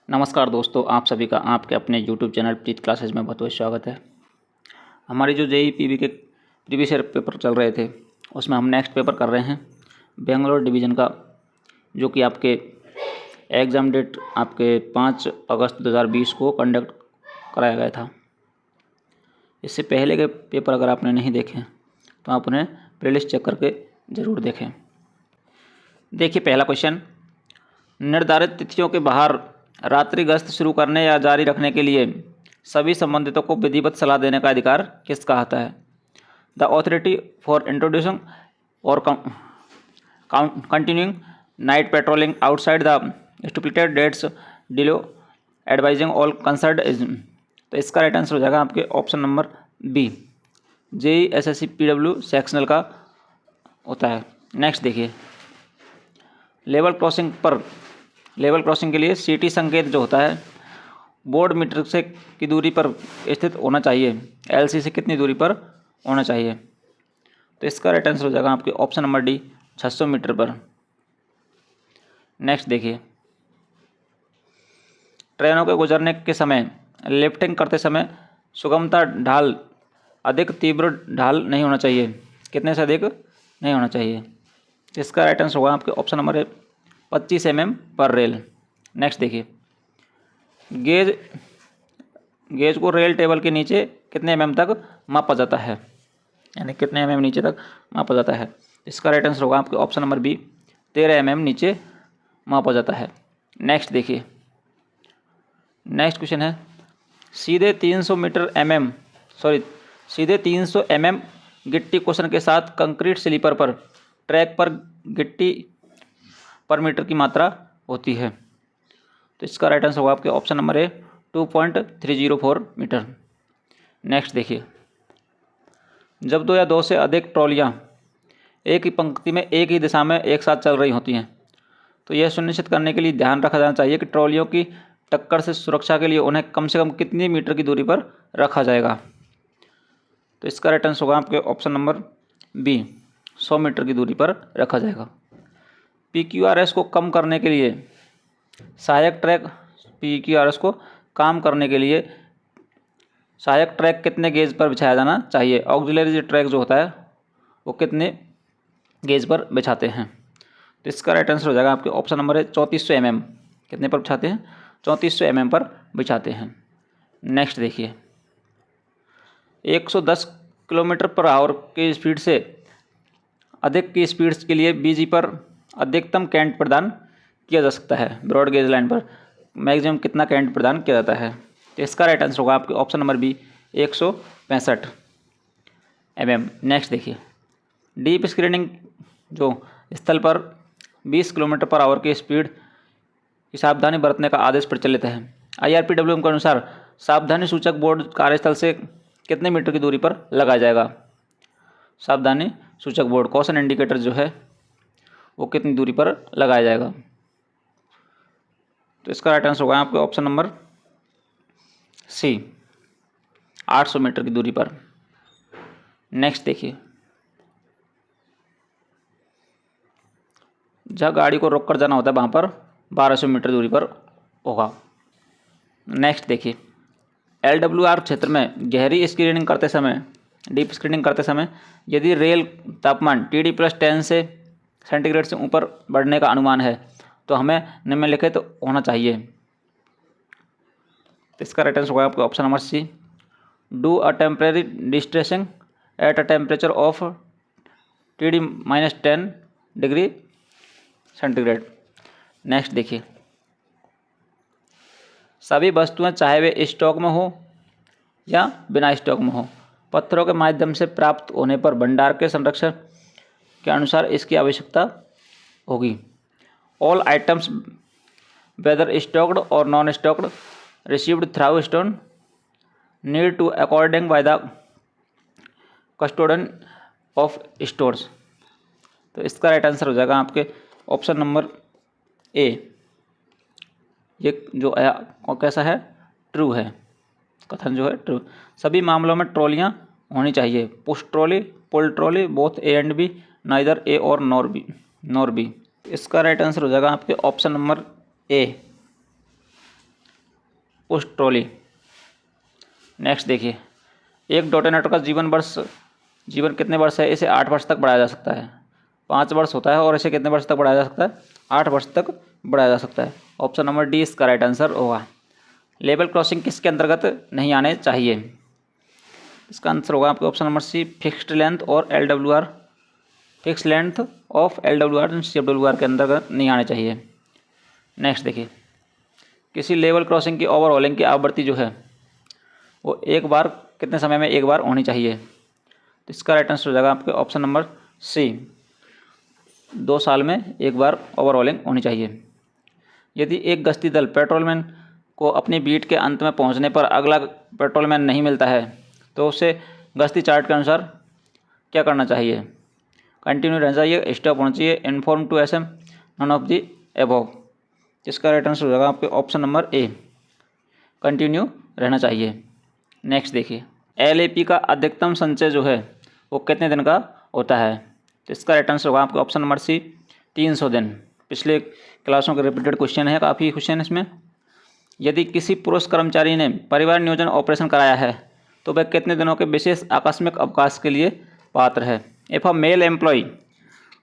नमस्कार दोस्तों, आप सभी का आपके अपने YouTube चैनल प्रीत क्लासेज में बहुत बहुत स्वागत है। हमारे जो जेई पीवी के प्रीवियस ईयर पेपर चल रहे थे उसमें हम नेक्स्ट पेपर कर रहे हैं बेंगलोर डिवीज़न का, जो कि आपके एग्ज़ाम डेट आपके 5 अगस्त 2020 को कंडक्ट कराया गया था। इससे पहले के पेपर अगर आपने नहीं देखे तो आप उन्हें प्लेलिस्ट चेक करके ज़रूर देखें। देखिए पहला क्वेश्चन, निर्धारित तिथियों के बाहर रात्रि गश्त शुरू करने या जारी रखने के लिए सभी संबंधितों को विधिवत सलाह देने का अधिकार किसका आता है? द ऑथोरिटी फॉर इंट्रोड्यूसिंग और continuing night patrolling outside the stipulated dates डिलो एडवाइजिंग ऑल कंसर्न्ड इज। तो इसका राइट आंसर हो जाएगा आपके option number B, JE SSC PW sectional का होता है। नेक्स्ट देखिए, लेवल क्रॉसिंग के लिए सीटी संकेत जो होता है बोर्ड मीटर से की दूरी पर स्थित होना चाहिए, एलसी से कितनी दूरी पर होना चाहिए? तो इसका राइट आंसर हो जाएगा आपके ऑप्शन नंबर डी, 600 मीटर पर। नेक्स्ट देखिए, ट्रेनों के गुजरने के समय लिफ्टिंग करते समय सुगमता ढाल अधिक तीव्र ढाल नहीं होना चाहिए, कितने से अधिक नहीं होना चाहिए? इसका राइट आंसर होगा आपके ऑप्शन नंबर ए, 25 mm पर रेल। नेक्स्ट देखिए, गेज को रेल टेबल के नीचे कितने mm तक मापा जाता है, यानी कितने mm नीचे तक मापा जाता है? इसका राइट आंसर होगा आपके ऑप्शन नंबर बी, 13 mm नीचे मापा जाता है। नेक्स्ट देखिए, नेक्स्ट क्वेश्चन है, सीधे 300 mm गिट्टी क्वेश्चन के साथ कंक्रीट स्लीपर पर ट्रैक पर गिट्टी पर मीटर की मात्रा होती है। तो इसका राइट आंसर होगा आपके option number A, 2.304 metre. Next देखिए, जब 2 या 2 से अधिक ट्रॉलियाँ एक ही पंक्ति में एक ही दिशा में एक साथ चल रही होती हैं तो यह सुनिश्चित करने के लिए ध्यान रखा जाना चाहिए कि ट्रॉलियों की टक्कर से सुरक्षा के लिए उन्हें कम से कम कितनी मीटर की दूरी पर रखा जाएगा? तो इसका राइट आंसर होगा आपके ऑप्शन नंबर बी, 100 मीटर की दूरी पर रखा जाएगा। PQRS को कम करने के लिए सहायक ट्रैक PQRS को काम करने के लिए सहायक ट्रैक कितने गेज पर बिछाया जाना चाहिए? ऑक्सिलरी ट्रैक जो होता है वो कितने गेज पर बिछाते हैं? तो इसका राइट आंसर हो जाएगा आपके ऑप्शन नंबर है 3400 mm। कितने पर बिछाते हैं? 3400 mm पर बिछाते हैं। नेक्स्ट देखिए, 110 किलोमीटर पर आवर की स्पीड से अधिक की स्पीड्स के लिए बीजी पर अधिकतम करंट प्रदान किया जा सकता है। ब्रॉड गेज लाइन पर मैक्सिमम कितना करंट प्रदान किया जाता है? तो इसका राइट आंसर होगा आपके option number B, 165 mm। Next देखिए, डीप स्क्रीनिंग जो स्थल पर 20 किलोमीटर पर आवर की स्पीड की सावधानी बरतने का आदेश प्रचलित है। IRPWM के अनुसार सावधानी सूचक बोर्ड कार्यस्थल से कितने मीटर की दूरी पर लगाया जाएगा? सावधानी सूचक बोर्ड कॉशन इंडिकेटर जो है वो कितनी दूरी पर लगाया जाएगा? तो इसका राइट आंसर होगा आपके ऑप्शन नंबर सी, 800 मीटर की दूरी पर। नेक्स्ट देखिए, जहाँ गाड़ी को रोक कर जाना होता है वहाँ पर 1200 मीटर दूरी पर होगा। नेक्स्ट देखिए, LWR क्षेत्र में गहरी स्क्रीनिंग करते समय, डीप स्क्रीनिंग करते समय यदि रेल तापमान TD+10 से सेंटीग्रेड से ऊपर बढ़ने का अनुमान है तो हमें निम्नलिखित होना चाहिए। तो इसका राइट आंसर होगा आपका option number C, do a temporary distressing at a temperature of TD-10 degree centigrade. Next देखिए, सभी वस्तुएं चाहे वे स्टॉक में हो या बिना स्टॉक में हो पत्थरों के माध्यम से प्राप्त होने पर भंडार के संरक्षण के अनुसार इसकी आवश्यकता होगी। ऑल आइटम्स वेदर स्टॉक्ड और non stocked received through stone need to according by the custodian of stores. तो इसका राइट आंसर हो जाएगा आपके ऑप्शन नंबर ए, ये जो है कैसा है, ट्रू है, कथन जो है ट्रू। सभी मामलों में ट्रॉलियाँ होनी चाहिए, push trolley, pull trolley, both A and B, neither A और नॉर बी। इसका राइट आंसर हो जाएगा आपके option number A, push trolley. Next देखिए, एक डेटोनेटर का जीवन कितने वर्ष है? इसे 8 वर्ष तक बढ़ाया जा सकता है। 5 वर्ष होता है और इसे कितने वर्ष तक बढ़ाया जा सकता है? 8 वर्ष तक बढ़ाया जा सकता है। ऑप्शन नंबर डी इसका राइट आंसर होगा। लेवल क्रॉसिंग किसके अंतर्गत नहीं आने चाहिए? इसका आंसर होगा आपके option number C, fixed length और LWR, fix length of LWR and CWR के अंतर्गत नहीं आने चाहिए। नेक्स्ट देखिए, किसी लेवल क्रॉसिंग की ओवरऑलिंग की आवृत्ति जो है वो एक बार कितने समय में एक बार होनी चाहिए? तो इसका राइट आंसर हो जाएगा आपके ऑप्शन नंबर सी, 2 साल में एक बार ओवरऑलिंग होनी चाहिए। यदि एक गश्ती दल पेट्रोलमैन को अपनी बीट के अंत में पहुंचने पर अगला पेट्रोलमैन नहीं मिलता है तो उसे गश्ती चार्ट के अनुसार क्या करना चाहिए? कंटिन्यू रहना चाहिए, स्टॉप होना चाहिए, inform to SM, none of the above. इसका राइट आंसर हो जाएगा आपके ऑप्शन नंबर ए, कंटिन्यू रहना चाहिए। नेक्स्ट देखिए, LAP का अधिकतम संचय जो है वो कितने दिन का होता है? तो इसका राइट आंसर होगा आपका ऑप्शन नंबर सी, 300 दिन। पिछले क्लासों के रिपीटेड क्वेश्चन है, काफ़ी क्वेश्चन इसमें। यदि किसी पुरुष कर्मचारी ने परिवार नियोजन ऑपरेशन कराया है तो वह कितने दिनों के विशेष आकस्मिक अवकाश के लिए पात्र है? If a male employ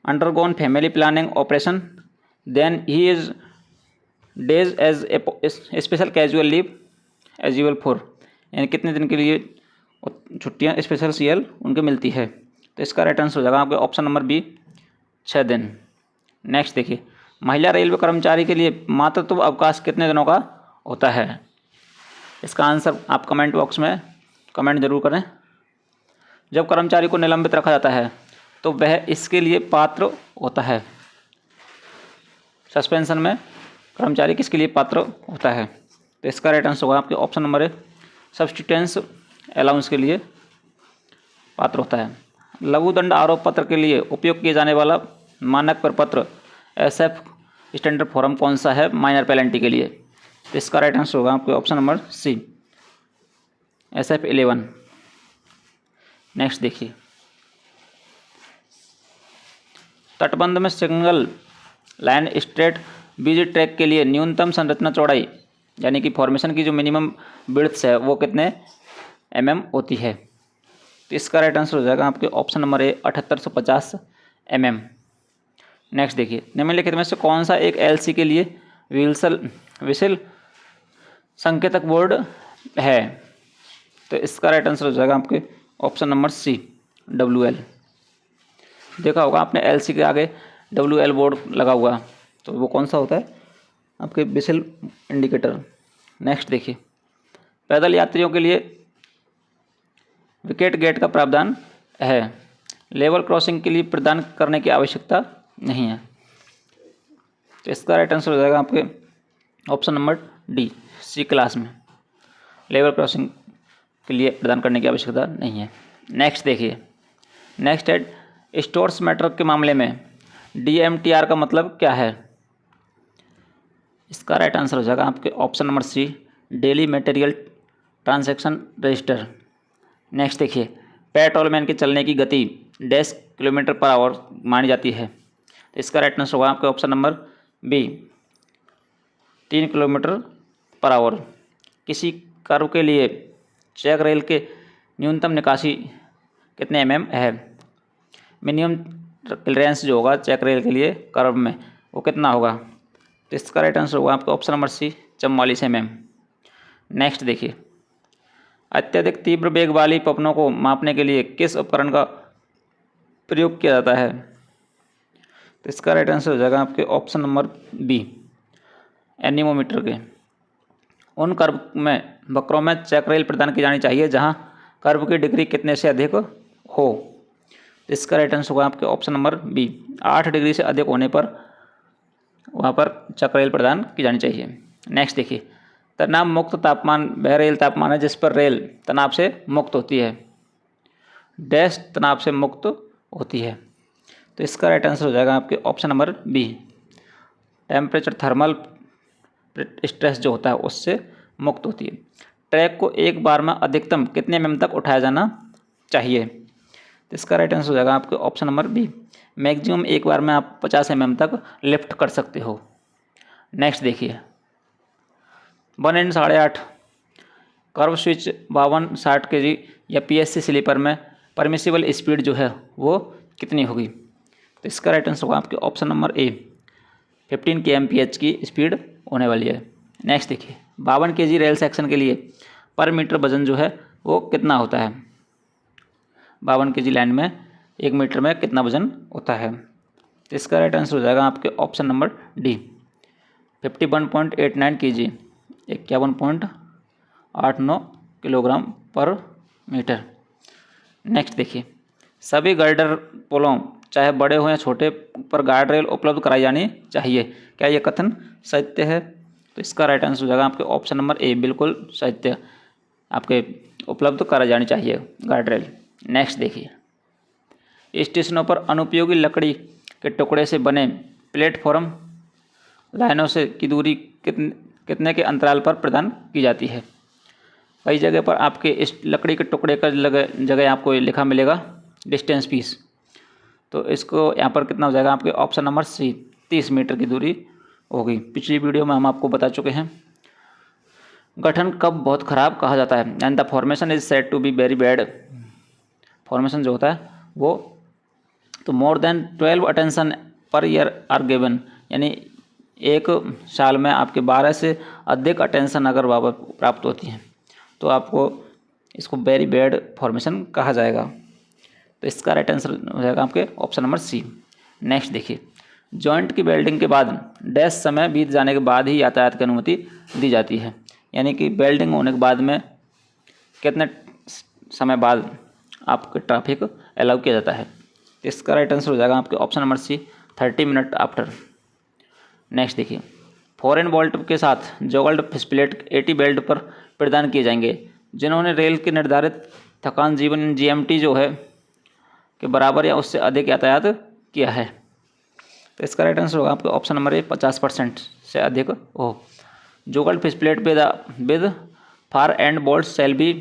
undergone family planning operation then he is days as a special casual leave eligible for, यानी कितने दिन के लिए छुट्टियां स्पेशल CL उनको मिलती है? तो इसका राइट आंसर हो जाएगा आपके ऑप्शन नंबर बी, 6 दिन। नेक्स्ट देखिए, महिला रेलवे कर्मचारी के लिए मातृत्व अवकाश कितने दिनों का होता है? इसका आंसर आप कमेंट बॉक्स में कमेंट जरूर करें। जब कर्मचारी को निलंबित रखा जाता है तो वह इसके लिए पात्र होता है। सस्पेंशन में कर्मचारी किसके लिए पात्र होता है? तो इसका राइट आंसर होगा आपके ऑप्शन नंबर ए, सब्सटीट्यूटेंस अलाउंस के लिए पात्र होता है। लघु दंड आरोप पत्र के लिए उपयोग किए जाने वाला मानक प्रपत्र SF स्टैंडर्ड फॉर्म कौन सा है माइनर पेनल्टी के लिए? तो इसका राइट आंसर होगा आपके option number C, SF 11। Next देखिए, तटबंध में single line straight BG track के लिए न्यूनतम संरचना चौड़ाई यानी कि फॉर्मेशन की जो मिनिमम विड्थ है वो कितने mm होती है? तो इसका राइट आंसर हो जाएगा आपके ऑप्शन नंबर ए, 7850 mm। नेक्स्ट देखिए, निम्नलिखित में से कौन सा एक LC के लिए विशिल संकेतक बोर्ड है? तो इसका राइट आंसर हो जाएगा आपके ऑप्शन नंबर सी, WL। देखा होगा आपने LC के आगे WL बोर्ड लगा हुआ, तो वो कौन सा होता है? आपके विशिल इंडिकेटर। नेक्स्ट देखिए, पैदल यात्रियों के लिए विकेट गेट का प्रावधान है, लेवल क्रॉसिंग के लिए प्रदान करने की आवश्यकता नहीं है। तो इसका राइट आंसर हो जाएगा आपके option number D, C class में लेवल क्रॉसिंग के लिए प्रदान करने की आवश्यकता नहीं है। नेक्स्ट देखिए, नेक्स्ट है स्टोर्स मैटर के मामले में DMTR का मतलब क्या है? इसका राइट आंसर हो जाएगा आपके option number C, daily material transaction register. Next देखिए, पेट्रोलमैन के चलने की गति 10 km/h मानी जाती है। तो इसका राइट आंसर होगा आपके ऑप्शन नंबर बी, 3 km/h। किसी कर्व के लिए चेक रेल के न्यूनतम निकासी कितने mm है? मिनिमम क्लियरेंस जो होगा चेक रेल के लिए कर्व में वो कितना होगा? तो इसका राइट आंसर होगा आपका option number C, 44 mm। Next देखिए, अत्यधिक तीव्र वेग वाली पवनों को मापने के लिए किस उपकरण का प्रयोग किया जाता है? तो इसका राइट आंसर हो जाएगा आपके ऑप्शन नंबर बी, एनीमोमीटर के। उन कर्व में वक्रों में चेक रेल प्रदान की जानी चाहिए जहां कर्व की डिग्री कितने से अधिक हो। तो इसका राइट आंसर होगा आपके ऑप्शन नंबर बी, 8 डिग्री से अधिक होने पर वहाँ पर चक्र रेल प्रदान की जानी चाहिए। नेक्स्ट देखिए, तनाव मुक्त तापमान वह रेल तापमान है जिस पर रेल तनाव से मुक्त होती है, डैश तनाव से मुक्त होती है। तो इसका राइट आंसर हो जाएगा आपके option number B, temperature thermal stress जो होता है उससे मुक्त होती है। ट्रैक को एक बार में अधिकतम कितने mm तक उठाया जाना चाहिए? तो इसका राइट आंसर हो जाएगा आपके ऑप्शन नंबर बी, मैक्सिमम एक बार में आप 50 mm तक लिफ्ट कर सकते हो। नेक्स्ट देखिए, 1/8 कर्व स्विच 52-60 kg या PSC स्लीपर में परमिसिबल स्पीड जो है वो कितनी होगी? तो इसका राइट आंसर होगा आपके ऑप्शन नंबर ए, 15 kmph की स्पीड होने वाली है। नेक्स्ट देखिए, 52 kg रेल सेक्शन के लिए पर मीटर वजन जो है वो कितना होता है? 52 kg लाइन में 1 मीटर में कितना वजन होता है? तो इसका राइट आंसर हो जाएगा आपके option number D, 51.89 kg, 51.89 kilogram पर मीटर। नेक्स्ट देखिए, सभी गर्डर पुलों चाहे बड़े हो या छोटे पर गार्ड रेल उपलब्ध कराई जानी चाहिए, क्या यह कथन सत्य है? तो इसका राइट आंसर हो जाएगा आपके ऑप्शन नंबर ए, बिल्कुल सत्य, आपके उपलब्ध कराई जानी चाहिए गार्ड रेल। नेक्स्ट देखिए, स्टेशनों पर अनुपयोगी लकड़ी के टुकड़े से बने प्लेटफॉर्म लाइनों से की दूरी कितने के अंतराल पर प्रदान की जाती है? कई जगह पर आपके इस लकड़ी के टुकड़े का जगह आपको लिखा मिलेगा डिस्टेंस पीस, तो इसको यहाँ पर कितना हो जाएगा आपके ऑप्शन नंबर सी, 30 मीटर की दूरी होगी। पिछली वीडियो में हम आपको बता चुके हैं। गठन कब बहुत खराब कहा जाता है? And the formation is said to be very bad. Formation जो होता है वो तो more than 12 attention per year are given, यानी एक साल में आपके 12 से अधिक अटेंशन अगर प्राप्त होती हैं तो आपको इसको वेरी बैड फॉर्मेशन कहा जाएगा। तो इसका राइट आंसर हो जाएगा आपके ऑप्शन नंबर सी। नेक्स्ट देखिए, जॉइंट की वेल्डिंग के बाद डैश समय बीत जाने के बाद ही यातायात की अनुमति दी जाती है, यानी कि वेल्डिंग होने के बाद में कितने समय बाद आपके ट्रैफिक अलाउ किया जाता है? इसका राइट आंसर हो जाएगा आपके option number C, 30 minute after. Next देखिए, फॉरेन बोल्ट के साथ जोगल्ड फिसप्लेट 80 बेल्ट पर प्रदान किए जाएंगे जिन्होंने रेल के निर्धारित थकान जीवन GMT जो है के बराबर या उससे अधिक यातायात किया है। तो इसका राइट आंसर होगा आपके ऑप्शन नंबर ए, 50% से अधिक हो। Joggled fishplate with far and bolt shall be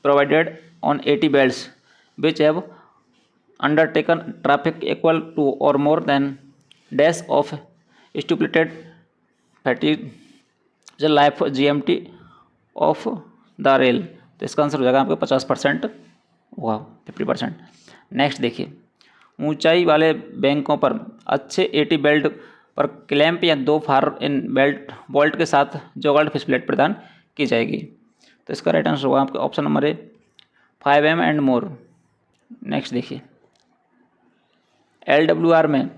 provided on 80 belts which have undertaken traffic equal to और more than dash of stipulated fatigue life GMT of the rail. तो इसका answer हो जाएगा आपके 50% होगा, 50%। नेक्स्ट देखिए, ऊंचाई वाले बैंकों पर अच्छे 80 बेल्ट पर क्लैंप या 2 फार इन बेल्ट बोल्ट के साथ जोगल्ड फिसप्लेट प्रदान की जाएगी। तो इसका राइट आंसर होगा आपके option number A, 5M and more. Next देखिए, LWR में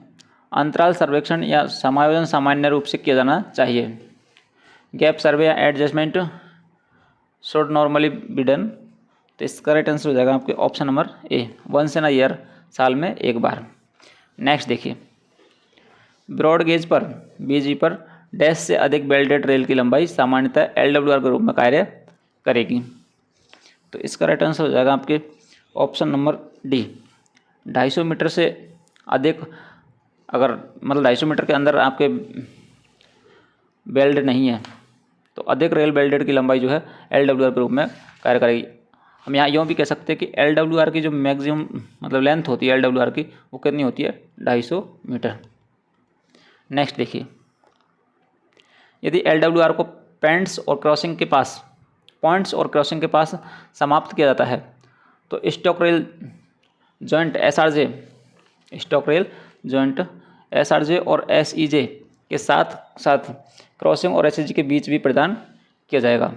अंतराल सर्वेक्षण या समायोजन सामान्य रूप से किया जाना चाहिए। गैप सर्वे या adjustment should normally be done. तो इसका राइट आंसर हो जाएगा आपके option number A, 1 in a year, साल में एक बार। नेक्स्ट देखिए, ब्रॉड गेज पर BG पर डैश से अधिक बेल्टेड रेल की लंबाई सामान्यतः LWR के रूप में कार्य करेगी। तो इसका राइट आंसर हो जाएगा आपके ऑप्शन नंबर डी, 250 मीटर से अधिक, अगर मतलब 250 मीटर के अंदर आपके बेल्ट नहीं है तो अधिक रेल बेल्टेड की लंबाई जो है LWR के रूप में कार्य करेगी। हम यहाँ यूँ भी कह सकते हैं कि LWR की जो मैक्सिमम मतलब लेंथ होती है LWR की, वो कितनी होती है? 250 मीटर। नेक्स्ट देखिए, यदि LWR को पॉइंट्स और क्रॉसिंग के पास समाप्त किया जाता है तो स्टॉक रेल जॉइंट SRJ और SEJ के साथ साथ क्रॉसिंग और SEJ के बीच भी प्रदान किया जाएगा।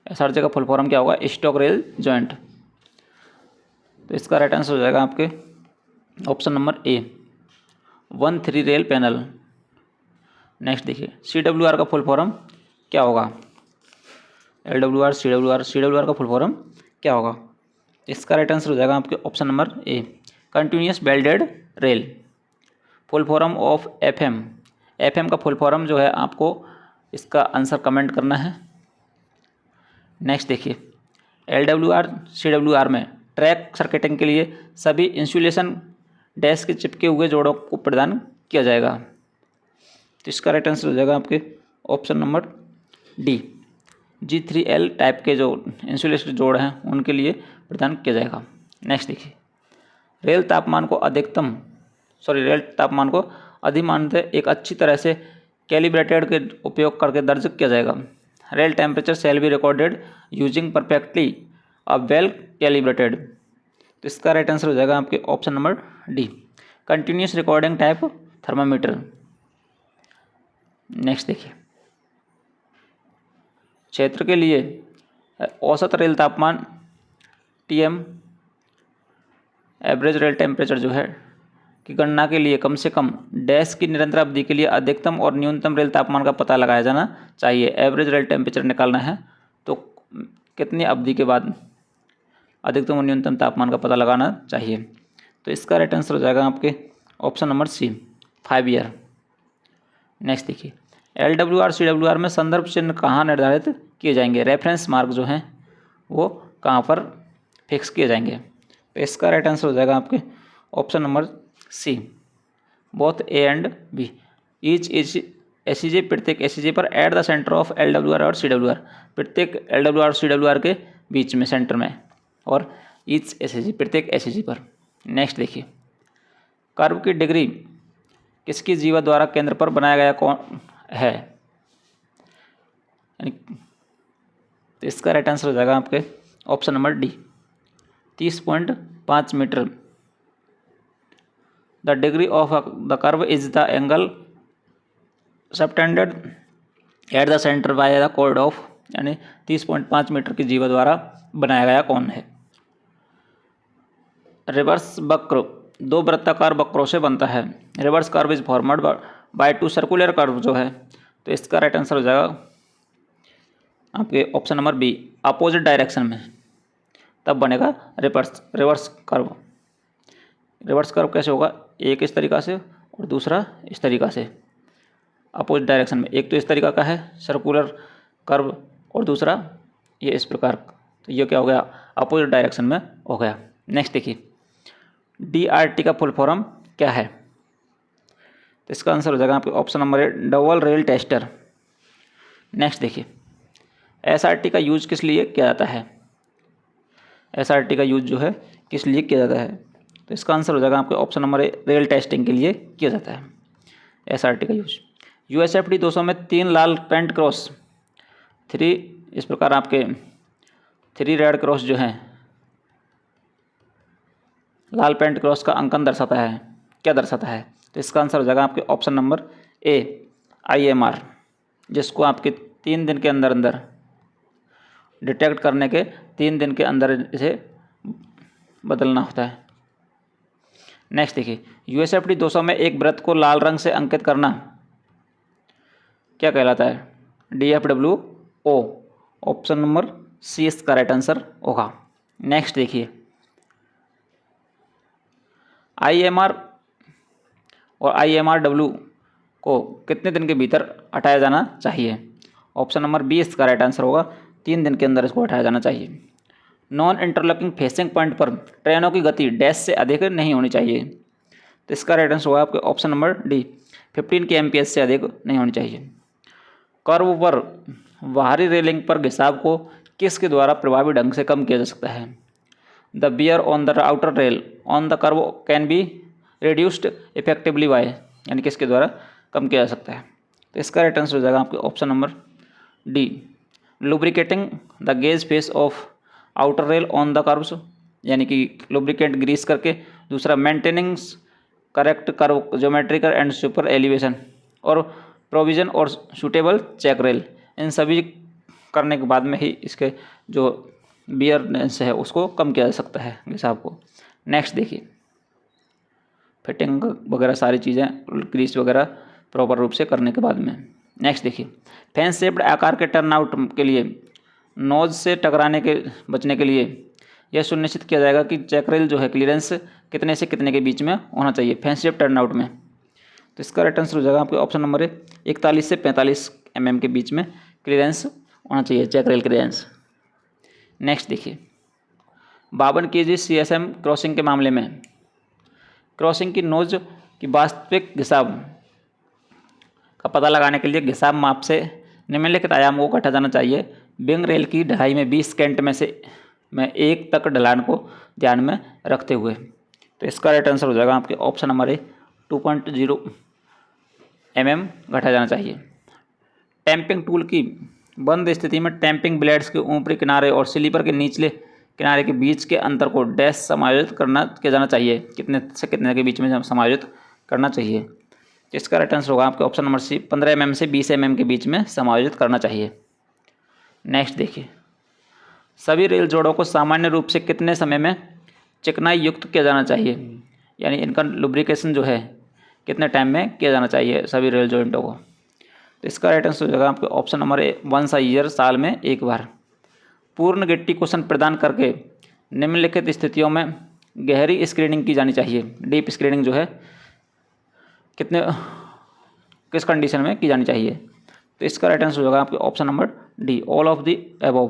SRJ का फुल फॉर्म क्या होगा? Stock rail joint. तो इसका राइट आंसर हो जाएगा आपके ऑप्शन नंबर ए, 1-3 रेल पैनल। नेक्स्ट देखिए, CWR का फुल फॉर्म क्या होगा? LWR, CWR का फुल फॉर्म क्या होगा? इसका राइट आंसर हो जाएगा आपके option number A, continuous belted rail. Full form of FM का फुल फॉर्म जो है आपको इसका आंसर कमेंट करना है। नेक्स्ट देखिए, LWR CWR में ट्रैक सर्किटिंग के लिए सभी इंसुलेशन डैश के चिपके हुए जोड़ों को प्रदान किया जाएगा। तो इसका राइट आंसर हो जाएगा आपके option number D, G3L type के जो इंसुलेशन जोड़ हैं उनके लिए प्रदान किया जाएगा। नेक्स्ट देखिए, रेल तापमान को अधिमानतः एक अच्छी तरह से कैलिब्रेटेड के उपयोग करके दर्ज किया जाएगा। Rail temperature shall be recorded using perfectly a well calibrated. तो इसका राइट आंसर हो जाएगा आपके option number D, continuous recording type thermometer. Next देखिए, क्षेत्र के लिए औसत रेल तापमान टीएम एवरेज रेल टेम्परेचर जो है की गणना के लिए कम से कम डैश की निरंतर अवधि के लिए अधिकतम और न्यूनतम रेल तापमान का पता लगाया जाना चाहिए। एवरेज रेल टेम्परेचर निकालना है तो कितनी अवधि के बाद अधिकतम और न्यूनतम तापमान का पता लगाना चाहिए। तो इसका राइट आंसर हो जाएगा आपके option number C, 5 year. Next देखिए, LWR CWR में संदर्भ चिन्ह कहाँ निर्धारित किए जाएंगे? रेफरेंस मार्क जो हैं वो कहाँ पर फिक्स किए जाएंगे? तो इसका राइट आंसर हो जाएगा आपके option number C, both A and B. Each SEJ प्रत्येक एसईजे पर at the centre of LWR और CWR, प्रत्येक LWR और CWR के बीच में सेंटर में, और ईच एसईजे प्रत्येक एसईजे पर। नेक्स्ट देखिए, कर्व की डिग्री किसकी जीवा द्वारा केंद्र पर बनाया गया कौन है? तो इसका राइट आंसर हो जाएगा आपके option number D, 30.5 metre. The degree of the curve is the angle subtended at the centre by the chord of, यानी 30.5 मीटर की जीवा द्वारा बनाया गया कौन है? रिवर्स वक्र दो वृत्ताकार वक्रों से बनता है। Reverse curve is formed by two circular curve जो है। तो इसका राइट आंसर हो जाएगा आपके option number B, opposite direction में तब बनेगा रिवर्स कर्व। रिवर्स कर्व कैसे होगा? एक इस तरीक़ा से और दूसरा इस तरीक़ा से, अपोजिट डायरेक्शन में। एक तो इस तरीक़ा का है सर्कुलर कर्व और दूसरा ये इस प्रकार। तो ये क्या हो गया? अपोजिट डायरेक्शन में हो गया। नेक्स्ट देखिए, DRT का फुल फॉर्म क्या है? तो इसका आंसर हो जाएगा आपके ऑप्शन नंबर ए, डबल रेल टेस्टर। नेक्स्ट देखिए, SRT का यूज किस लिए किया जाता है? SRT का यूज जो है किस लिए किया जाता है? तो इसका आंसर हो जाएगा आपके ऑप्शन नंबर ए, रेल टेस्टिंग के लिए किया जाता है SRT का यूज। USFD 200 में 3 लाल पेंट क्रॉस, 3 इस प्रकार आपके 3 रेड क्रॉस जो हैं, लाल पेंट क्रॉस का अंकन दर्शाता है, क्या दर्शाता है? तो इसका आंसर हो जाएगा आपके ऑप्शन नंबर ए, IMR, जिसको आपके 3 दिन के अंदर डिटेक्ट करने के 3 दिन के अंदर इसे बदलना होता है। नेक्स्ट देखिए, USFD 200 में एक वृत्त को लाल रंग से अंकित करना क्या कहलाता है? DFWO, ऑप्शन नंबर सी इसका राइट आंसर होगा। नेक्स्ट देखिए, IMR और IMRW को कितने दिन के भीतर हटाया जाना चाहिए? ऑप्शन नंबर बी इसका राइट आंसर होगा, 3 दिन के अंदर इसको हटाया जाना चाहिए। नॉन इंटरलॉकिंग फेसिंग पॉइंट पर ट्रेनों की गति डैश से अधिक नहीं होनी चाहिए। तो इसका राइट आंसर होगा आपके ऑप्शन नंबर डी, 15 kmph से अधिक नहीं होनी चाहिए। कर्व पर बाहरी रेलिंग पर घिसाव को किसके द्वारा प्रभावी ढंग से कम किया जा सकता है? The wear on the outer rail on the curve can be reduced effectively by, यानी किसके द्वारा कम किया जा सकता है? तो इसका राइट आंसर हो जाएगा आपके option number D, lubricating the gauge face of outer rail on the curves, यानी कि लुब्रिकेंट ग्रीस करके। दूसरा, maintaining correct curve geometrical and super elevation, और प्रोविजन और सूटेबल चेक रेल। इन सभी करने के बाद में ही इसके जो बियरनेस है उसको कम किया जा सकता है घिसाव को। नेक्स्ट देखिए, फिटिंग वगैरह सारी चीज़ें ग्रीस वगैरह प्रॉपर रूप से करने के बाद में। नेक्स्ट देखिए, फैन शेप्ड आकार के टर्नआउट के लिए नोज से टकराने के बचने के लिए यह सुनिश्चित किया जाएगा कि चेक रेल जो है क्लियरेंस कितने से कितने के बीच में होना चाहिए फैन शेप टर्नआउट में। तो इसका राइट आंसर हो जाएगा आपके ऑप्शन नंबर 41 से 45 mm के बीच में क्लियरेंस होना चाहिए, चेक रेल क्लियरेंस। नेक्स्ट देखिए, 52 kg CSM क्रॉसिंग के मामले में क्रॉसिंग की नोज की वास्तविक घिसाव का पता लगाने के लिए घिसाव माप से निम्नलिखित आयाम को घटा जाना चाहिए। विंग रेल की ढलाई में 20 कैंट में से 1 तक ढलान को ध्यान में रखते हुए। तो इसका राइट आंसर हो जाएगा आपके ऑप्शन नंबर 2.0 mm घटाया जाना चाहिए। टैंपिंग टूल की बंद स्थिति में टैंपिंग ब्लेड्स के ऊपरी किनारे और स्लीपर के निचले किनारे के बीच के अंतर को डैश समायोजित किया जाना चाहिए। कितने से कितने के बीच में समायोजित करना चाहिए? इसका राइट आंसर होगा आपके ऑप्शन नंबर सी, 15 mm से 20 mm के बीच में समायोजित करना चाहिए। नेक्स्ट देखिए, सभी रेल जोड़ों को सामान्य रूप से कितने समय में चिकनाई युक्त किया जाना चाहिए? यानी इनका लुब्रिकेशन जो है कितने टाइम में किया जाना चाहिए सभी रेल जॉइंटों को? तो इसका राइट आंसर हो जाएगा आपके ऑप्शन नंबर ए, 1 ईयर, साल में एक बार। पूर्ण गिट्टी कुशन प्रदान करके निम्नलिखित स्थितियों में गहरी स्क्रीनिंग की जानी चाहिए। डीप स्क्रीनिंग जो है किस कंडीशन में की जानी चाहिए? तो इसका राइट आंसर हो जाएगा आपके option number D, all of the above.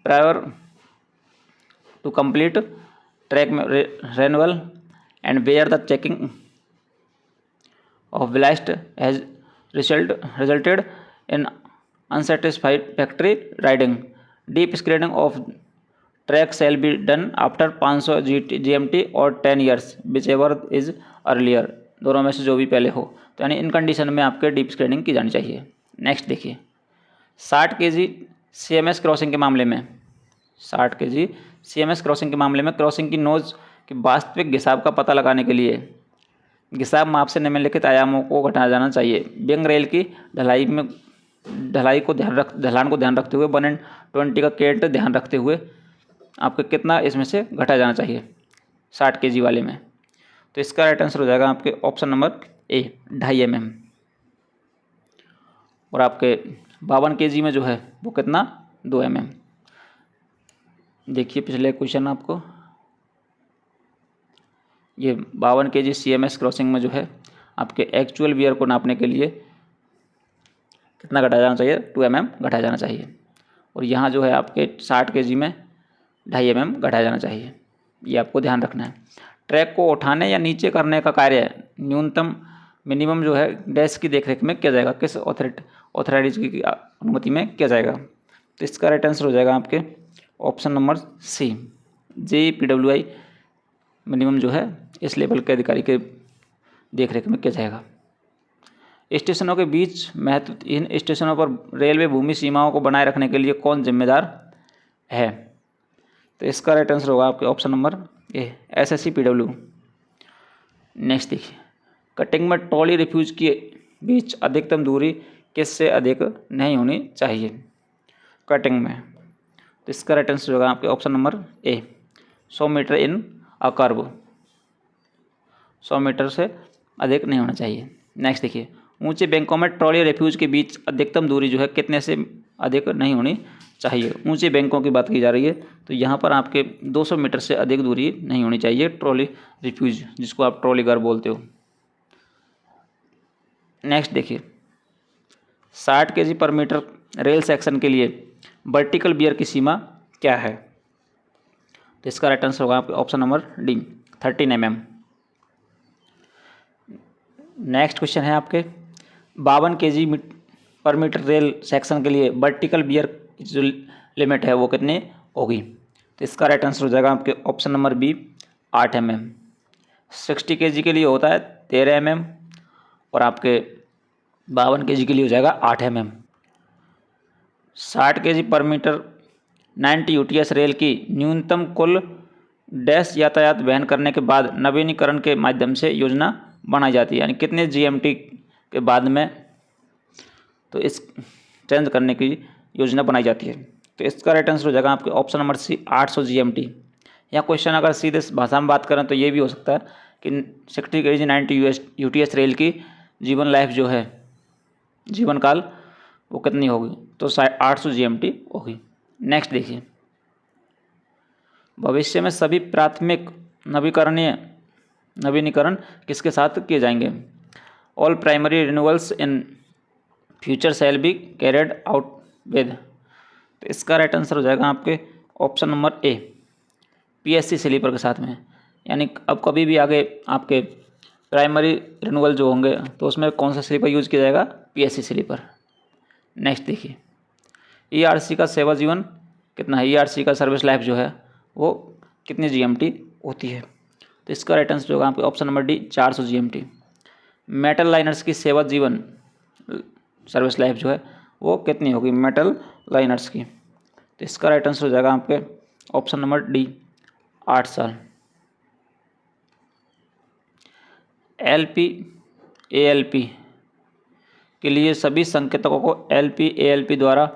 Prior to complete track renewal and where the checking of blast has resulted in unsatisfactory riding. Deep screening of track shall be done after 500 GMT और 10 years, whichever is earlier. दोनों में से जो भी पहले हो। तो यानी इन कंडीशन में आपके डीप स्क्रीनिंग की जानी चाहिए। नेक्स्ट देखिए, 60 kg CMS क्रॉसिंग के मामले में 60 kg CMS क्रॉसिंग के मामले में क्रॉसिंग की नोज की वास्तविक घिसाव का पता लगाने के लिए घिसाव माप से निम्नलिखित आयामों को घटाया जाना चाहिए। विंग रेल की ढलाई को ढलान को ध्यान रखते हुए 1/20 का केट ध्यान रखते हुए आपको कितना इसमें से घटाया जाना चाहिए 60 kg वाले में? तो इसका राइट आंसर हो जाएगा आपके ऑप्शन नंबर ए, 2.5 mm। और आपके 52 kg में जो है वो कितना, 2 mm। देखिए पिछले क्वेश्चन आपको, ये 52 kg CMS क्रॉसिंग में जो है आपके एक्चुअल वियर को नापने के लिए कितना घटाया जाना चाहिए, 2 mm घटाया जाना चाहिए। और यहाँ जो है आपके 60 kg में 2.5 mm घटाया जाना चाहिए, ये आपको ध्यान रखना है। ट्रैक को उठाने या नीचे करने का कार्य न्यूनतम मिनिमम जो है डैश की देखरेख में किया जाएगा, किस ऑथराइटी की अनुमति में किया जाएगा? तो इसका राइट आंसर हो जाएगा आपके option number C, JPWI minimum जो है इस लेवल के अधिकारी के देखरेख में किया जाएगा। स्टेशनों के बीच महत्वहीन स्टेशनों पर रेलवे भूमि सीमाओं को बनाए रखने के लिए कौन जिम्मेदार है? तो इसका राइट आंसर होगा आपके ऑप्शन नंबर ए, SSCPW। नेक्स्ट देखिए, कटिंग में ट्रॉली रिफ्यूज के बीच अधिकतम दूरी किससे अधिक नहीं होनी चाहिए कटिंग में? तो इसका राइट आंसर होगा आपके option number A, 100 metre in a curve, 100 metre से अधिक नहीं होना चाहिए। नेक्स्ट देखिए, ऊंचे बैंकों में ट्रॉली रिफ्यूज के बीच अधिकतम दूरी जो है कितने से अधिक नहीं होनी चाहिए? ऊंचे बैंकों की बात की जा रही है, तो यहाँ पर आपके 200 मीटर से अधिक दूरी नहीं होनी चाहिए ट्रॉली रिफ्यूज, जिसको आप ट्रॉली घर बोलते हो। नेक्स्ट देखिए, 60 kg पर मीटर रेल सेक्शन के लिए वर्टिकल बियर की सीमा क्या है? तो इसका राइट आंसर होगा आपके option number D, 13 mm। Next question है आपके, 52 kg पर मीटर रेल सेक्शन के लिए वर्टिकल बियर जो लिमिट है वो कितनी होगी? तो इसका राइट आंसर हो जाएगा आपके option number B, 8 mm। 60 kg के लिए होता है 13 mm और आपके 52 kg के लिए हो जाएगा 8 mm। 60 kg पर मीटर 90 UTS रेल की न्यूनतम कुल डैश यातायात वहन करने के बाद नवीनीकरण के माध्यम से योजना बनाई जाती है, यानी कितने GMT के बाद में तो इस चेंज करने की योजना बनाई जाती है? तो इसका राइट आंसर हो जाएगा आपके ऑप्शन नंबर सी, 800 GMT। या क्वेश्चन अगर सीधे भाषा में बात करें तो ये भी हो सकता है कि 60 kg 90 UTS रेल की जीवन लाइफ जो है, जीवन काल वो कितनी होगी? तो 800 GMT होगी। नेक्स्ट देखिए, भविष्य में सभी प्राथमिक नवीनीकरण किसके साथ किए जाएंगे? All primary renewals in future shall be carried out with. तो इसका राइट आंसर हो जाएगा आपके option number A, PSC sleeper के साथ में। यानी अब कभी भी आगे आपके प्राइमरी रिन्यूअल जो होंगे तो उसमें कौन सा स्लीपर यूज़ किया जाएगा? PSC sleeper. नेक्स्ट देखिए, ERC का सेवा जीवन कितना है? ERC का सर्विस लाइफ जो है वो कितनी GMT होती है? तो इसका राइट आंसर होगा आपके option number D, 400 GMT। Metal liners की सेवा जीवन सर्विस लाइफ जो है वो कितनी होगी मेटल लाइनर्स की? तो इसका राइट आंसर हो जाएगा आपके ऑप्शन नंबर डी 8 साल। एलपी एएलपी के लिए सभी संकेतकों को एलपी एएलपी द्वारा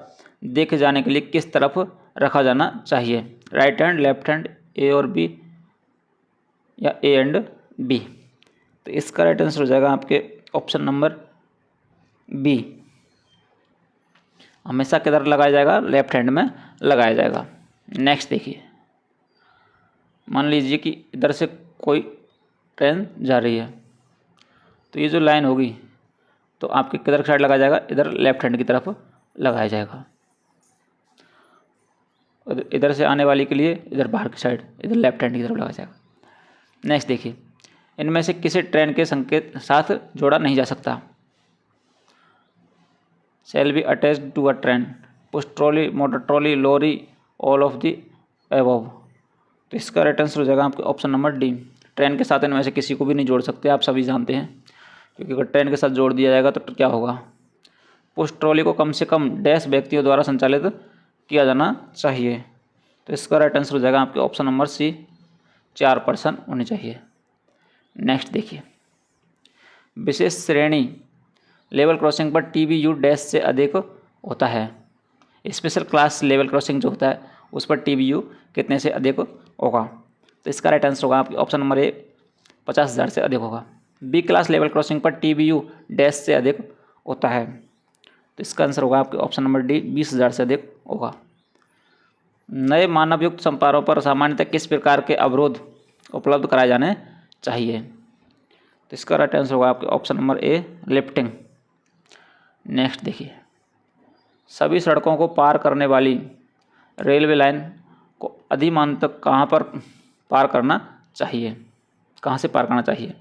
देखे जाने के लिए किस तरफ रखा जाना चाहिए? राइट हैंड, लेफ्ट हैंड, ए और बी या ए एंड बी? तो इसका राइट आंसर हो जाएगा आपके ऑप्शन नंबर बी। हमेशा किधर लगाया जाएगा? लेफ्ट हैंड में लगाया जाएगा। नेक्स्ट देखिए, मान लीजिए कि इधर से कोई ट्रेन जा रही है, तो ये जो लाइन होगी तो आपके किधर साइड लगाया जाएगा? इधर लेफ्ट हैंड की तरफ लगाया जाएगा। इधर से आने वाली के लिए इधर बाहर की साइड, इधर लेफ्ट हैंड की तरफ लगाया जाएगा। नेक्स्ट देखिए, इनमें से किसे ट्रेन के संकेत साथ जोड़ा नहीं जा सकता? Shall be attached to a train, push trolley, motor trolley, lorry, all of the above? तो इसका राइट आंसर हो जाएगा आपके ऑप्शन नंबर डी। ट्रेन के साथ इनमें से किसी को भी नहीं जोड़ सकते, आप सभी जानते हैं, क्योंकि अगर ट्रेन के साथ जोड़ दिया जाएगा तो क्या होगा? पुश ट्रॉली को कम से कम डैश व्यक्तियों द्वारा संचालित किया जाना चाहिए। तो इसका राइट आंसर हो जाएगा आपके ऑप्शन नंबर सी, 4 पर्सन होने चाहिए। नेक्स्ट देखिए, विशेष श्रेणी लेवल क्रॉसिंग पर टीबीयू डैश से अधिक होता है। स्पेशल क्लास लेवल क्रॉसिंग जो होता है उस पर टीबीयू कितने से अधिक होगा? तो इसका राइट आंसर होगा आपकी ऑप्शन नंबर ए, 50,000 से अधिक होगा। बी क्लास लेवल क्रॉसिंग पर टीबीयू डैश से अधिक होता है, तो इसका आंसर होगा आपके ऑप्शन नंबर डी, 20,000 से अधिक होगा। नए मानवयुक्त संपारों पर सामान्यतः किस प्रकार के अवरोध उपलब्ध कराए जाने चाहिए? तो इसका राइट आंसर होगा आपके ऑप्शन नंबर ए, लिफ्टिंग। नेक्स्ट देखिए, सभी सड़कों को पार करने वाली रेलवे लाइन को अधिमान तक कहाँ पर पार करना चाहिए? कहाँ से पार करना चाहिए?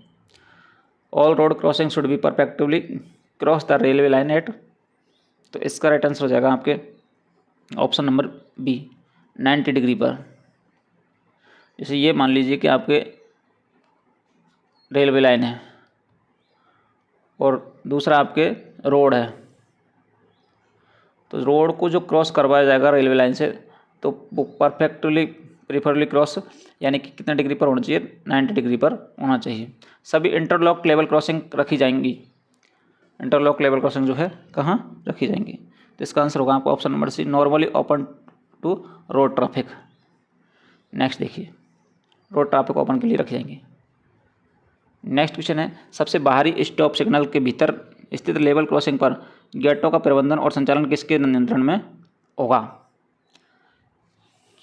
All road crossing should be perfectly cross the railway line at? तो इसका राइट आंसर हो जाएगा आपके ऑप्शन नंबर बी, 90 डिग्री पर। जैसे ये मान लीजिए कि आपके रेलवे लाइन है और दूसरा आपके रोड है, तो रोड को जो क्रॉस करवाया जाएगा रेलवे लाइन से, तो वो परफेक्टली प्रीफरली क्रॉस यानी कि कितने डिग्री पर होना चाहिए? 90 डिग्री पर होना चाहिए। सभी इंटरलॉक लेवल क्रॉसिंग रखी जाएंगी। इंटरलॉक लेवल क्रॉसिंग जो है कहाँ रखी जाएंगी? तो इसका आंसर होगा आपका option number C, normally open to road traffic. Next देखिए, रोड ट्रैफिक ओपन के लिए रखी जाएंगी। नेक्स्ट क्वेश्चन है, सबसे बाहरी स्टॉप सिग्नल के भीतर स्थित लेवल क्रॉसिंग पर गेटों का प्रबंधन और संचालन किसके नियंत्रण में होगा?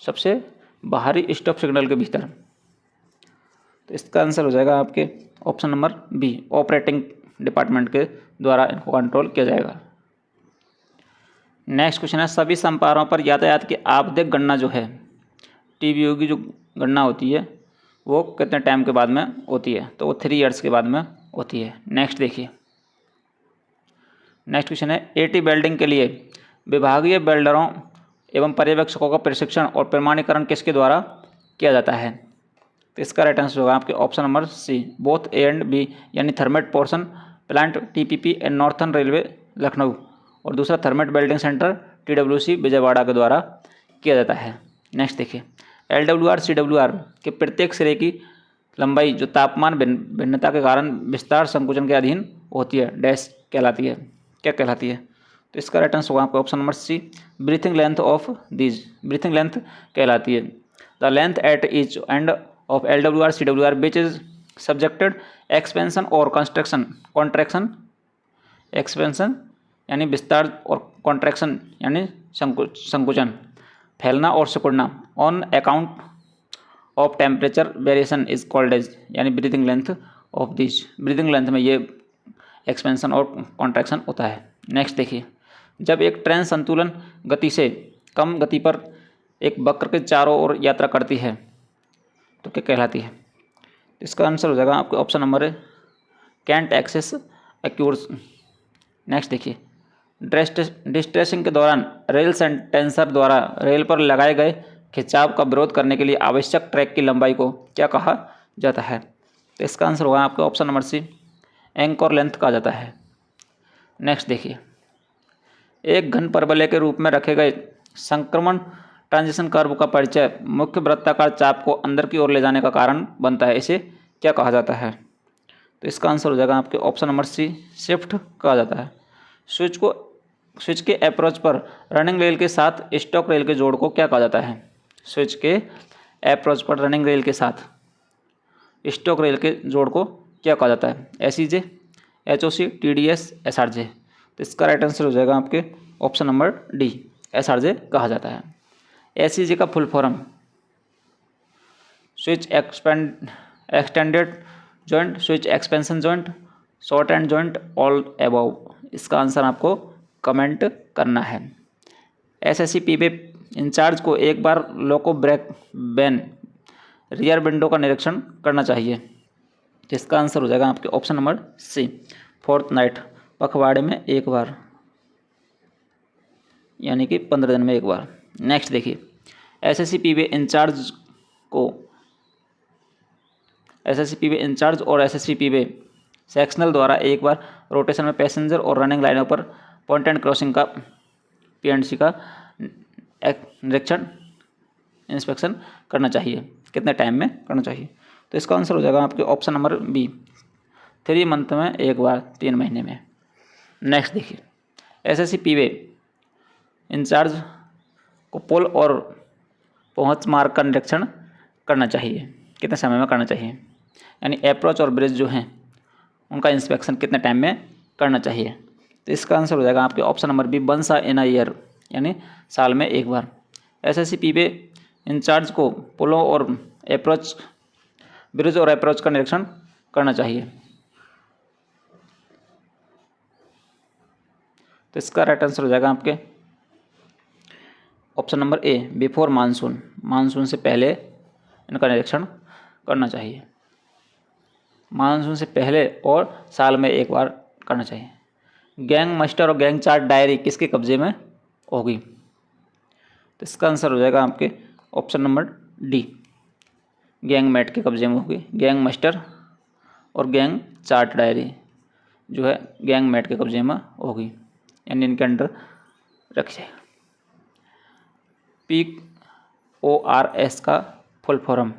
सबसे बाहरी स्टॉप सिग्नल के भीतर, तो इसका आंसर हो जाएगा आपके option number B, operating department के द्वारा इनको कंट्रोल किया जाएगा। नेक्स्ट क्वेश्चन है, सभी संपारों पर यातायात की आवधिक गणना जो है टीबीयू की जो गणना होती है वो कितने टाइम के बाद में होती है? तो वो 3 ईयर्स के बाद में होती है। नेक्स्ट देखिए, नेक्स्ट क्वेश्चन है, एटी वेल्डिंग के लिए विभागीय वेल्डरों एवं पर्यवेक्षकों का प्रशिक्षण और प्रमाणीकरण किसके द्वारा किया जाता है? तो इसका राइट आंसर होगा आपके option number C, both A and B, यानी thermit portion plant TPP and northern railway Lucknow और दूसरा thermit welding centre TWC Vijayawada के द्वारा किया जाता है। नेक्स्ट देखिए, एलडब्ल्यूआर सीडब्ल्यूआर के प्रत्येक सिरे की लंबाई जो तापमान भिन्नता के कारण विस्तार संकुचन के अधीन होती है डैश कहलाती है, क्या कहलाती है? तो इसका राइट आंसर होगा आपका option number C, breathing length of these, breathing length कहलाती है। The length at each end of LWR CWR which is subjected expansion और कंस्ट्रक्शन कॉन्ट्रैक्शन, एक्सपेंशन यानी विस्तार और कॉन्ट्रैक्शन यानी संकुचन, फैलना और सिकुड़ना, on account of temperature variation is called as, यानी breathing length of this, breathing length में ये एक्सपेंशन और कॉन्ट्रैक्शन होता है। नेक्स्ट देखिए, जब एक ट्रेन संतुलन गति से कम गति पर एक वक्र के चारों ओर यात्रा करती है तो क्या कहलाती है? इसका आंसर हो जाएगा आपके ऑप्शन नंबर है, कैंट एक्सेस एक्यूर्स। नेक्स्ट देखिए, डिस्ट्रेसिंग के दौरान रेल टेंसर द्वारा रेल पर लगाए गए खिंचाव का विरोध करने के लिए आवश्यक ट्रैक की लंबाई को क्या कहा जाता है? तो इसका आंसर होगा आपका option number C, anchor length कहा जाता है। नेक्स्ट देखिए, एक घन परवलय के रूप में रखे गए संक्रमण ट्रांजिशन कर्व का परिचय मुख्य वृत्ताकार चाप को अंदर की ओर ले जाने का कारण बनता है, इसे क्या कहा जाता है? तो इसका आंसर हो जाएगा आपके ऑप्शन नंबर सी, शिफ्ट कहा जाता है। स्विच के अप्रोच पर रनिंग रेल के साथ स्टॉक रेल के जोड़ को क्या कहा जाता है? स्विच के अप्रोच पर रनिंग रेल के साथ स्टॉक रेल के जोड़ को क्या कहा जाता है? SEJ, HOC, TDS, SRJ। तो इसका राइट आंसर हो जाएगा आपके ऑप्शन नंबर डी, SRJ कहा जाता है। SEJ का full form switch extended joint, switch expansion joint, short end joint, all above. इसका आंसर आपको कमेंट करना है। SSCPB इंचार्ज को एक बार loco brake van rear window का निरीक्षण करना चाहिए। जिसका आंसर हो जाएगा आपके option number C, fortnight, पखवाड़े में एक बार, यानी कि 15 दिन में एक बार। नेक्स्ट देखिए, SSCPB इंचार्ज और SSCPB सेक्शनल द्वारा एक बार रोटेशन में पैसेंजर और रनिंग लाइनों पर पॉइंट एंड क्रॉसिंग का PNC का निरीक्षण इंस्पेक्शन करना चाहिए, कितने टाइम में करना चाहिए? तो इसका आंसर हो जाएगा आपके ऑप्शन नंबर बी, 3 मंथ में एक बार, 3 महीने में। नेक्स्ट देखिए, SSCPB इंचार्ज को पुल और पहुंच मार्ग का निरीक्षण करना चाहिए, कितने समय में करना चाहिए? यानी अप्रोच और ब्रिज जो हैं उनका इंस्पेक्शन कितने टाइम में करना चाहिए? तो इसका आंसर हो जाएगा आपके option number B, once in a year, यानी साल में एक बार। SSCPB इंचार्ज को पुलों और अप्रोच, ब्रिज और अप्रोच का निरीक्षण करना चाहिए। तो इसका राइट आंसर हो जाएगा आपके ऑप्शन नंबर ए, बिफोर मानसून, मानसून से पहले इनका निरीक्षण करना चाहिए। मानसून से पहले और साल में एक बार करना चाहिए। गैंग मास्टर और गैंग चार्ट डायरी किसके कब्जे में होगी? तो इसका आंसर हो जाएगा आपके option number D, gang mate के कब्जे में होगी। गैंग मास्टर और गैंग चार्ट डायरी जो है गैंग मैट के कब्जे में होगी, यानी इनके अंडर रखी जाएगी। PQRS का फुल फॉर्म,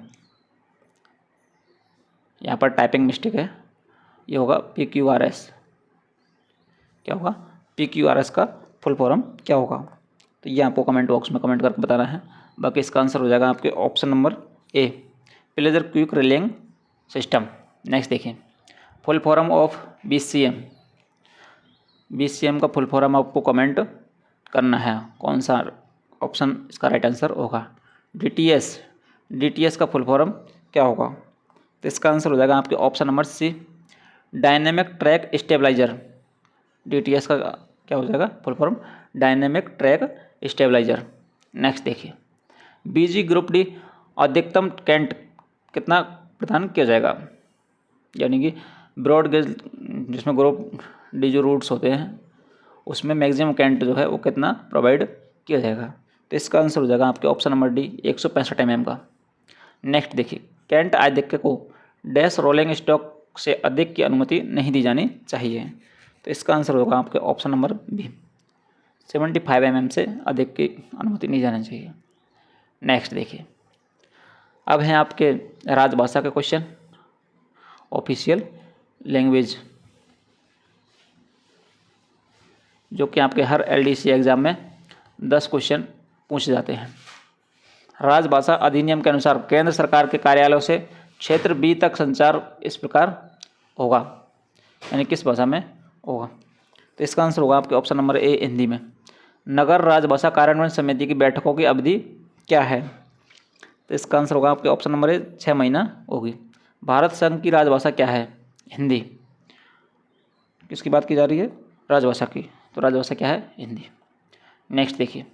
यहाँ पर टाइपिंग मिस्टेक है, ये होगा PQRS। क्या होगा? PQRS का फुल फॉर्म क्या होगा? तो ये आपको कमेंट बॉक्स में कमेंट करके बताना है। बाकी इसका आंसर हो जाएगा आपके option number A, Plasser quick relaying system. Next देखिए, फुल फॉर्म ऑफ BCM का फुल फॉर्म आपको कमेंट करना है, कौन सा ऑप्शन इसका राइट आंसर होगा? DTS का फुल फॉर्म क्या होगा? तो इसका आंसर हो जाएगा आपके option number C, dynamic track stabilizer. DTS का क्या हो जाएगा full form? Dynamic track stabilizer. Next देखिए, BG ग्रुप डी अधिकतम कैंट कितना प्रदान किया जाएगा? यानी कि ब्रॉड गेज जिसमें ग्रुप डी जो रूट्स होते हैं उसमें मैक्सिमम कैंट जो है वो कितना प्रोवाइड किया जाएगा? तो इसका आंसर हो जाएगा आपके ऑप्शन नंबर डी, 165 mm का। नेक्स्ट देखिए, कैंट आधिक्य को डैश रोलिंग स्टॉक से अधिक की अनुमति नहीं दी जानी चाहिए। तो इसका आंसर होगा आपके ऑप्शन नंबर बी, 75 mm से अधिक की अनुमति नहीं जानी चाहिए। नेक्स्ट देखिए, अब हैं आपके राजभाषा के क्वेश्चन, ऑफिशियल लैंग्वेज, जो कि आपके हर LDC एग्जाम में 10 क्वेश्चन पूछे जाते हैं। राजभाषा अधिनियम के अनुसार केंद्र सरकार के कार्यालयों से क्षेत्र B तक संचार इस प्रकार होगा, यानी किस भाषा में होगा? तो इसका आंसर होगा आपके ऑप्शन नंबर ए, हिंदी में। नगर राजभाषा कार्यान्वयन समिति की बैठकों की अवधि क्या है? तो इसका आंसर होगा आपके ऑप्शन नंबर ए, 6 महीना होगी। भारत संघ की राजभाषा क्या है? हिंदी। किसकी बात की जा रही है? राजभाषा की। तो राजभाषा क्या है? हिंदी। नेक्स्ट देखिए,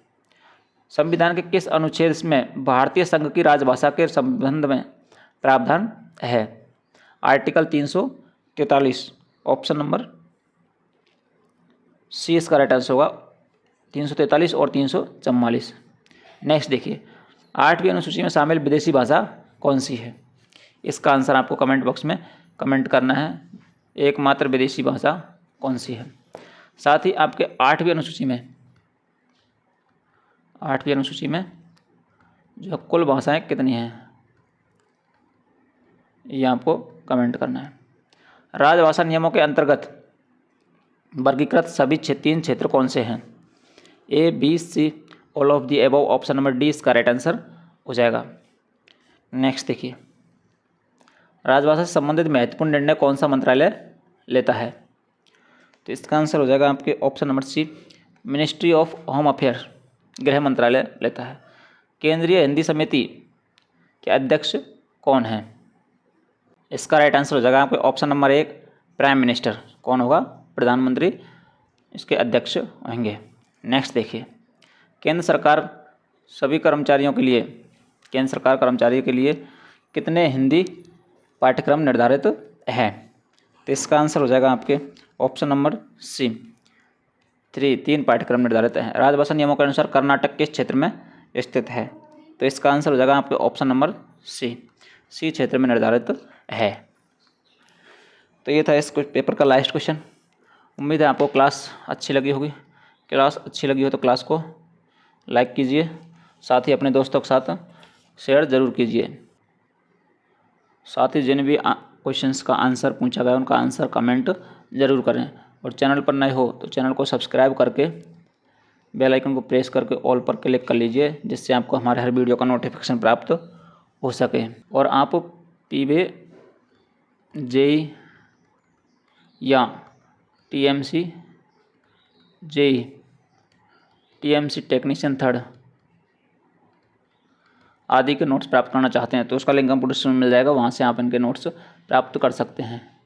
संविधान के किस अनुच्छेद में भारतीय संघ की राजभाषा के संबंध में प्रावधान है? आर्टिकल 343, ऑप्शन नंबर सी इसका राइट आंसर होगा, 343 और 344। नेक्स्ट देखिए, 8वीं अनुसूची में शामिल विदेशी भाषा कौन सी है? इसका आंसर आपको कमेंट बॉक्स में कमेंट करना है। एकमात्र विदेशी भाषा कौन सी है। साथ ही आपके 8वीं अनुसूची में जो कुल भाषाएं कितनी हैं ये आपको कमेंट करना है। राजभाषा नियमों के अंतर्गत वर्गीकृत सभी 3 क्षेत्र कौन से हैं। A, B, C, all of the above. Option number D इसका राइट आंसर हो जाएगा। नेक्स्ट देखिए, राजभाषा से संबंधित महत्वपूर्ण निर्णय कौन सा मंत्रालय लेता है। तो इसका आंसर हो जाएगा आपके option number C, ministry of home affair, गृह मंत्रालय लेता है। केंद्रीय हिंदी समिति के अध्यक्ष कौन हैं। इसका राइट आंसर हो जाएगा आपके ऑप्शन नंबर 1, प्राइम मिनिस्टर। कौन होगा, प्रधानमंत्री इसके अध्यक्ष होंगे। नेक्स्ट देखिए, केंद्र सरकार कर्मचारियों के लिए कितने हिंदी पाठ्यक्रम निर्धारित है। तो इसका आंसर हो जाएगा आपके ऑप्शन नंबर सी, 3 पाठ्यक्रम निर्धारित हैं। राजभाषा नियमों के अनुसार कर्नाटक किस क्षेत्र में स्थित है। तो इसका आंसर हो जाएगा आपके ऑप्शन नंबर सी क्षेत्र में निर्धारित है। तो ये था इस पेपर का लास्ट क्वेश्चन। उम्मीद है आपको क्लास अच्छी लगी होगी। क्लास अच्छी लगी हो तो क्लास को लाइक कीजिए, साथ ही अपने दोस्तों के साथ शेयर ज़रूर कीजिए। साथ ही जिन भी क्वेश्चंस का आंसर पूछा गया उनका आंसर कमेंट ज़रूर करें। और चैनल पर नए हो तो चैनल को सब्सक्राइब करके बेल आइकन को प्रेस करके ऑल पर क्लिक कर लीजिए, जिससे आपको हमारे हर वीडियो का नोटिफिकेशन प्राप्त हो सके। और आप पीवे, जेई या TMC JE, TMC technician 3rd आदि के नोट्स प्राप्त करना चाहते हैं तो उसका लिंक कंप्यूटर में मिल जाएगा, वहाँ से आप इनके नोट्स प्राप्त कर सकते हैं।